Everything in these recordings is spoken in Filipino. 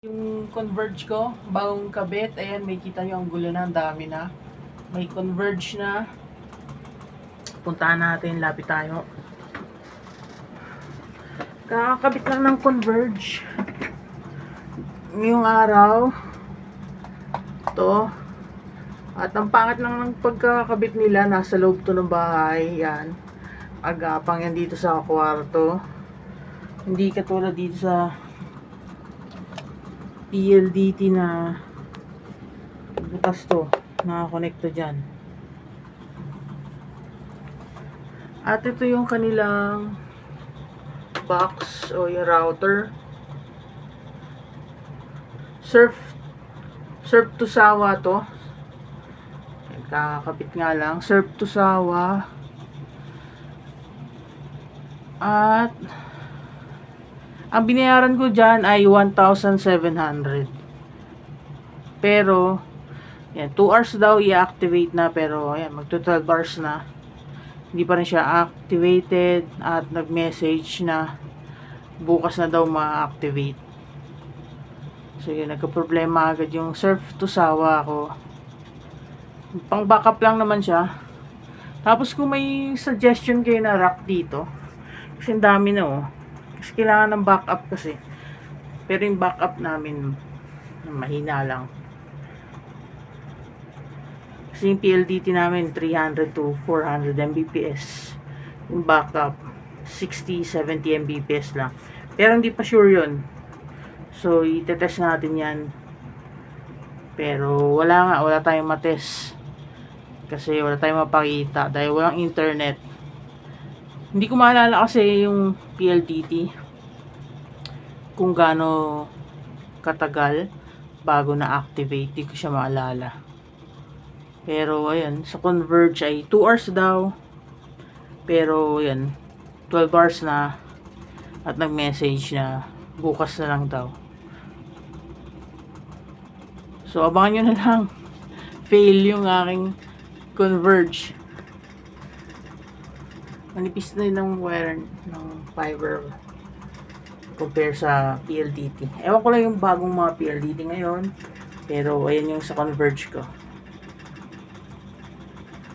Yung Converge ko, bagong kabit. Ayan, may kita nyo ang gulo na, ang dami na. May Converge na. Puntahan natin, lapit tayo. Kakakabit lang ng Converge. Ngayong araw. Ito. At ang pangit lang ng pagkakabit nila, nasa loob to ng bahay. Yan. Agapang yan dito sa kwarto. Hindi katulad dito sa PLDT na butas to, nakakonect to dyan. At ito yung kanilang box o yung router. Surf to Sawa to. Kakapit nga lang. Surf to Sawa. At ang binayaran ko dyan ay 1,700. Pero, yan, 2 hours daw i-activate na. Pero, ayan, magto 12 hours na. Hindi pa rin siya activated. At nag-message na bukas na daw ma-activate. So, yun, nagka-problema agad yung Surf to Sawa ko. Pang backup lang naman siya. Tapos, kung may suggestion kayo na rack dito, kasi ang dami na kasi kailangan ng backup kasi. Pero yung backup namin mahina lang. Kasi yung PLDT namin 300 to 400 Mbps. Yung backup 60-70 Mbps lang. Pero hindi pa sure yun. So itetest natin yan. Pero wala tayong matest. Kasi wala tayong mapakita dahil walang internet. Hindi ko maalala kasi yung PLDT kung gaano katagal bago na-activate. Hindi ko siya maalala. Pero ayun, sa Converge ay 2 hours daw. Pero ayun, 12 hours na. At nag-message na bukas na lang daw. So abangan nyo na lang. Fail yung aking Converge. Manipis na ng wire ng fiber compare sa PLDT. Ewan ko lang yung bagong mga PLDT ngayon. Pero ayan yung sa Converge ko.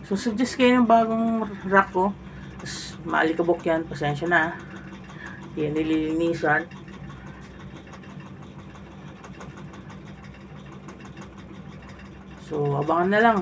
So suggest kayo ng bagong rack ko. Tapos maalikabok yan. Pasensya na. Yan nililinisan. So abangan na lang.